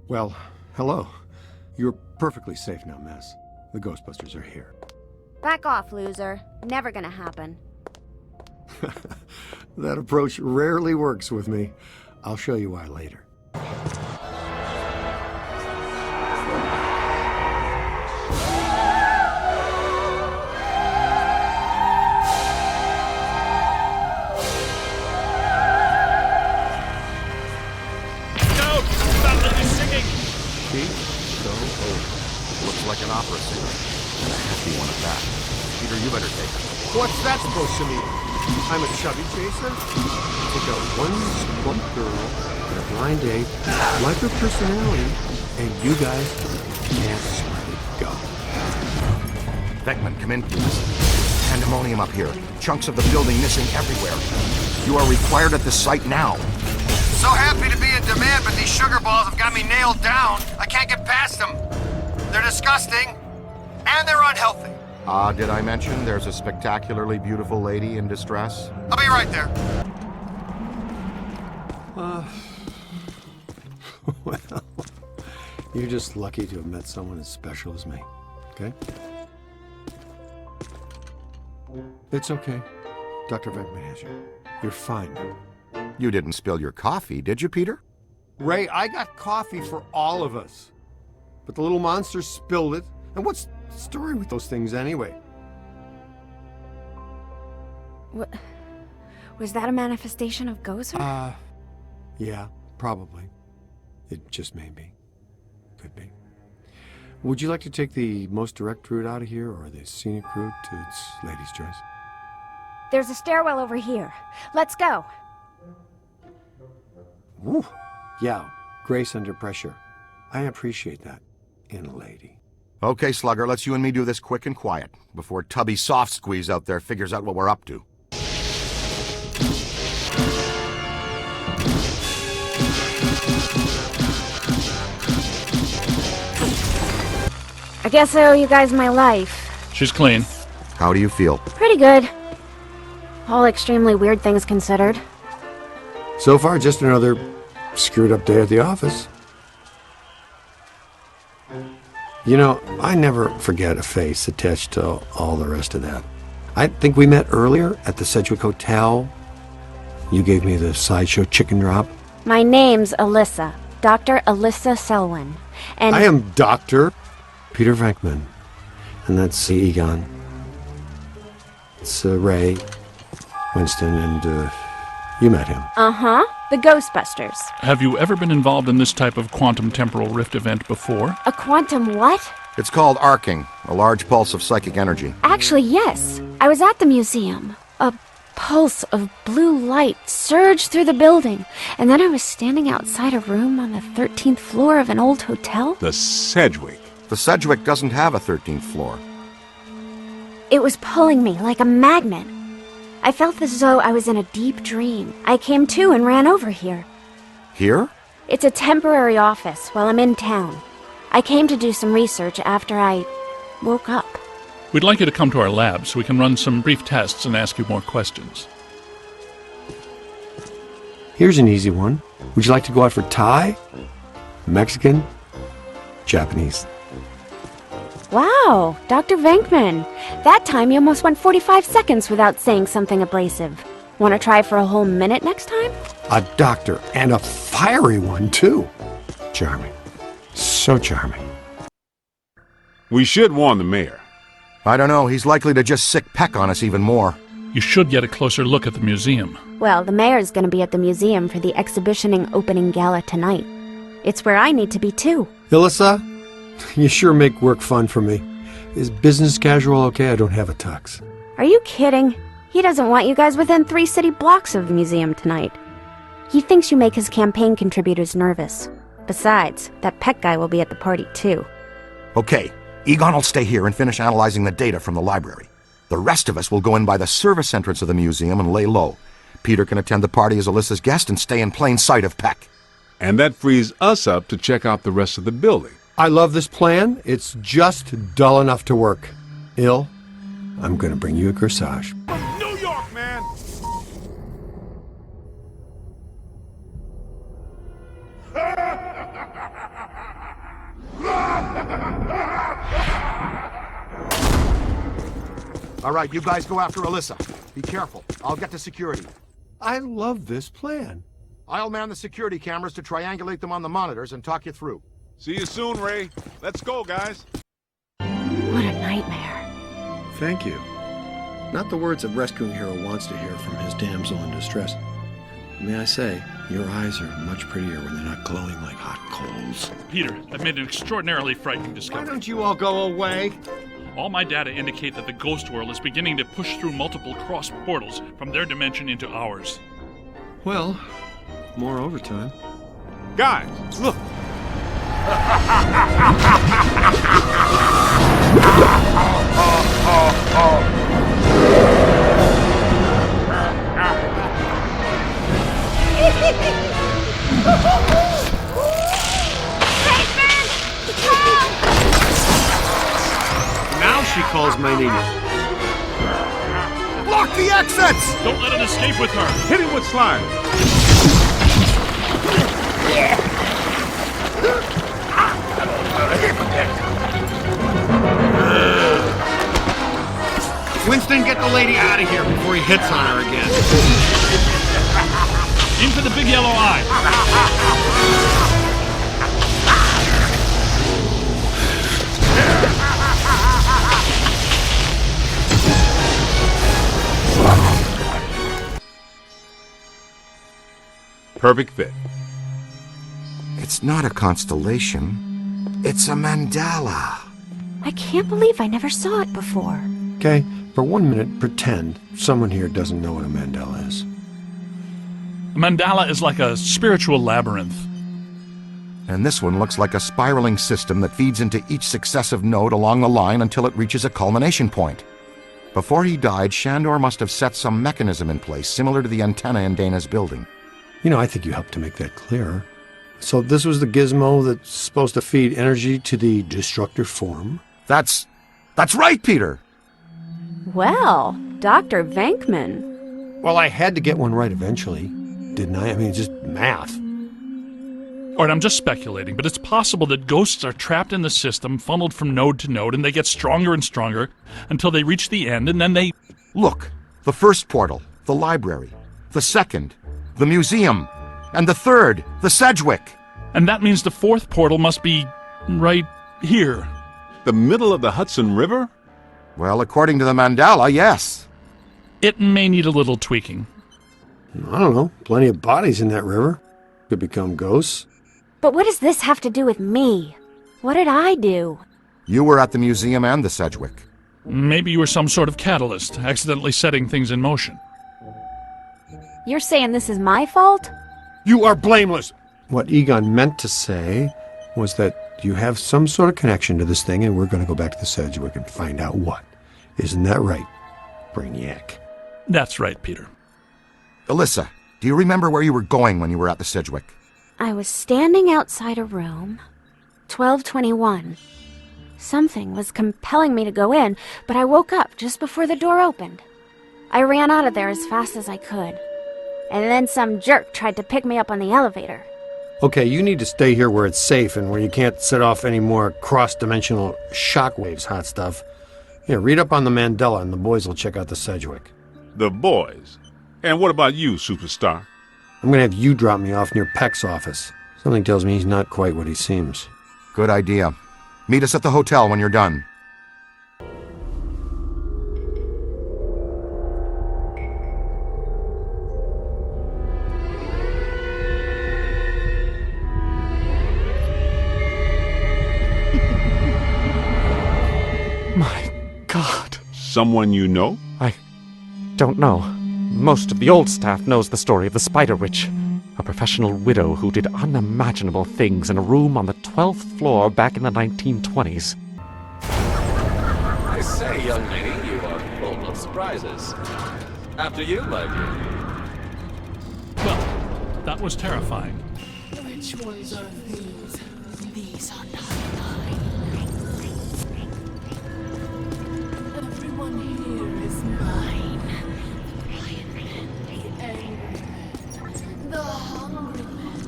Well, hello. You're perfectly safe now, Miss. The Ghostbusters are here. Back off, loser. Never gonna happen. That approach rarely works with me. I'll show you why later. Looks like an opera singer. And a happy one at that. Peter, you better take it. What's that supposed to mean? I'm a chubby chaser? Take out one plump girl at a blind date, like her personality, and you guys can't let it go. Venkman, come in, please. Pandemonium up here. Chunks of the building missing everywhere. You are required at the site now. So happy to be in demand, but these sugar balls have got me nailed down. I can't get past them. They're disgusting, and they're unhealthy. Did I mention there's a spectacularly beautiful lady in distress? I'll be right there. Well, you're just lucky to have met someone as special as me, okay? It's okay. Dr. Venkman has you. You're fine now. You didn't spill your coffee, did you, Peter? Ray, I got coffee for all of us. But the little monster spilled it. And what's the story with those things anyway? What? Was that a manifestation of Gozer? Yeah, probably. It just may be. Could be. Would you like to take the most direct route out of here or the scenic route? It's ladies' choice. There's a stairwell over here. Let's go. Woo. Yeah, grace under pressure. I appreciate that in a lady. Okay, Slugger, let's you and me do this quick and quiet before Tubby Soft Squeeze out there figures out what we're up to. I guess I owe you guys my life. She's clean. How do you feel? Pretty good. All extremely weird things considered. So far, just another screwed up day at the office. You know, I never forget a face attached to all the rest of that. I think we met earlier at the Sedgwick Hotel. You gave me the sideshow chicken drop. My name's Ilyssa. Dr. Ilyssa Selwyn. And I am Dr. Peter Venkman. And that's Egon. It's Ray, Winston, and you met him. Uh-huh. The Ghostbusters. Have you ever been involved in this type of quantum temporal rift event before? A quantum what? It's called arcing, a large pulse of psychic energy. Actually, yes. I was at the museum. A pulse of blue light surged through the building, and then I was standing outside a room on the 13th floor of an old hotel. The Sedgwick. The Sedgwick doesn't have a 13th floor. It was pulling me like a magnet. I felt as though I was in a deep dream. I came to and ran over here. Here? It's a temporary office while I'm in town. I came to do some research after I woke up. We'd like you to come to our lab so we can run some brief tests and ask you more questions. Here's an easy one. Would you like to go out for Thai? Mexican? Japanese? Wow, Dr. Venkman. That time you almost went 45 seconds without saying something abrasive. Want to try for a whole minute next time? A doctor, and a fiery one, too. Charming. So charming. We should warn the mayor. I don't know, he's likely to just sick peck on us even more. You should get a closer look at the museum. Well, the mayor's going to be at the museum for the exhibitioning opening gala tonight. It's where I need to be, too. Ilyssa, you sure make work fun for me. Is business casual okay? I don't have a tux. Are you kidding? He doesn't want you guys within 3 city blocks of the museum tonight. He thinks you make his campaign contributors nervous. Besides, that Peck guy will be at the party, too. Okay, Egon will stay here and finish analyzing the data from the library. The rest of us will go in by the service entrance of the museum and lay low. Peter can attend the party as Alyssa's guest and stay in plain sight of Peck. And that frees us up to check out the rest of the building. I love this plan. It's just dull enough to work. Ill, I'm going to bring you a corsage. New York, man! All right, you guys go after Ilyssa. Be careful. I'll get to security. I love this plan. I'll man the security cameras to triangulate them on the monitors and talk you through. See you soon, Ray. Let's go, guys. What a nightmare. Thank you. Not the words a rescuing hero wants to hear from his damsel in distress. May I say, your eyes are much prettier when they're not glowing like hot coals. Peter, I've made an extraordinarily frightening Why discovery. don't you all go away? All my data indicate that the ghost world is beginning to push through multiple cross portals from their dimension into ours. Well, more overtime. Guys, look. Now she calls my name. Block the exits! Don't let it escape with her! Hit him with slime. Winston, get the lady out of here before he hits on her again. Into the big yellow eye! Perfect fit. It's not a constellation. It's a mandala. I can't believe I never saw it before. Okay, for 1 minute, pretend someone here doesn't know what a mandala is. A mandala is like a spiritual labyrinth. And this one looks like a spiraling system that feeds into each successive node along the line until it reaches a culmination point. Before he died, Shandor must have set some mechanism in place similar to the antenna in Dana's building. You know, I think you helped to make that clearer. So this was the gizmo that's supposed to feed energy to the destructive form? That's right, Peter! Well, Dr. Venkman. Well, I had to get one right eventually, didn't I? I mean, it's just math. All right, I'm just speculating, but it's possible that ghosts are trapped in the system, funneled from node to node, and they get stronger and stronger until they reach the end, and then they... Look, the first portal, the library. The second, the museum. And the third, the Sedgwick. And that means the fourth portal must be right here. The middle of the Hudson River? Well, according to the mandala, yes. It may need a little tweaking. I don't know. Plenty of bodies in that river. Could become ghosts. But what does this have to do with me? What did I do? You were at the museum and the Sedgwick. Maybe you were some sort of catalyst, accidentally setting things in motion. You're saying this is my fault? You are blameless! What Egon meant to say was that you have some sort of connection to this thing, and we're going to go back to the Sedgwick and find out what. Isn't that right, Brainiac? That's right, Peter. Ilyssa, do you remember where you were going when you were at the Sedgwick? I was standing outside a room, 1221. Something was compelling me to go in, but I woke up just before the door opened. I ran out of there as fast as I could. And then some jerk tried to pick me up on the elevator. Okay, you need to stay here where it's safe and where you can't set off any more cross-dimensional shockwaves, hot stuff. Yeah, read up on the Mandela and the boys will check out the Sedgwick. The boys. And what about you, superstar? I'm gonna have you drop me off near Peck's office. Something tells me he's not quite what he seems. Good idea. Meet us at the hotel when you're done. My God. Someone you know? I don't know. Most of the old staff knows the story of the Spider Witch, a professional widow who did unimaginable things in a room on the 12th floor back in the 1920s. I say, young lady, you are full of surprises. After you, my dear. Well, that was terrifying. Which ones are these? These are not mine. Everyone here is mine. The angry men, the hungry men,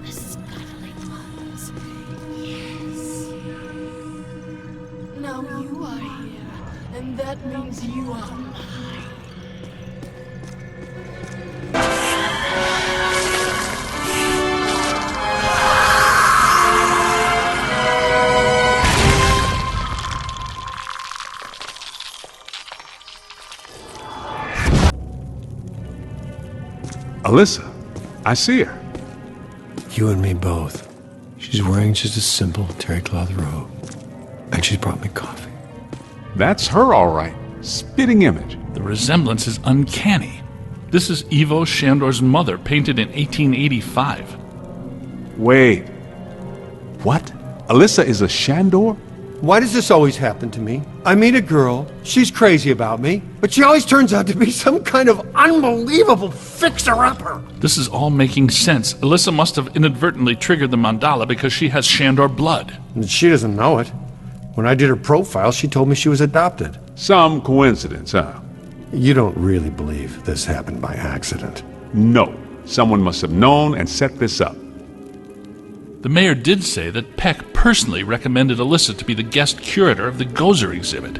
the scuttling ones. Yes. That means you are mine. Ilyssa, I see her. You and me both. She's wearing just a simple terry cloth robe. And she's brought me coffee. That's her, all right. Spitting image. The resemblance is uncanny. This is Ivo Shandor's mother, painted in 1885. Wait. What? Ilyssa is a Shandor? Why does this always happen to me? I meet a girl, she's crazy about me, but she always turns out to be some kind of unbelievable fixer-upper. This is all making sense. Ilyssa must have inadvertently triggered the mandala because she has Shandor blood. And she doesn't know it. When I did her profile, she told me she was adopted. Some coincidence, huh? You don't really believe this happened by accident. No. Someone must have known and set this up. The mayor did say that Peck personally recommended Ilyssa to be the guest curator of the Gozer exhibit.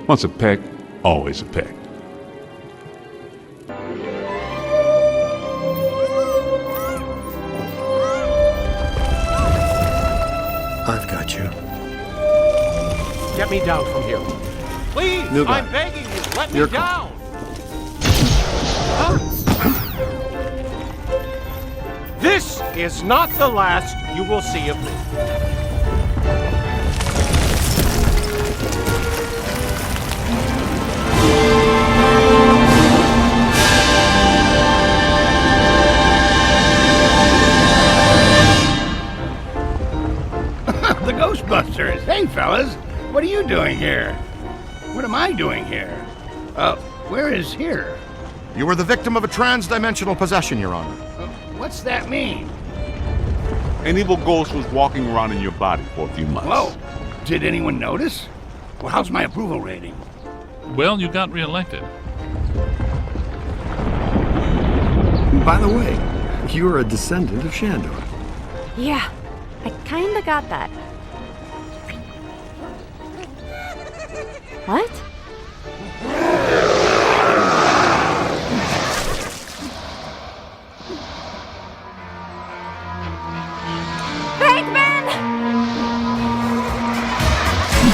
Once a peck, always a peck. I've got you. Get me down from here. Please, New guy. I'm begging you, let Your me call. down. This is not the last you will see of me. The Ghostbusters! Hey, fellas! What are you doing here? What am I doing here? Where is here? You were the victim of a trans-dimensional possession, Your Honor. What's that mean? An evil ghost was walking around in your body for a few months. Whoa! Did anyone notice? Well, how's my approval rating? Well, you got reelected. By the way, you're a descendant of Shandor. Yeah, I kinda got that. What?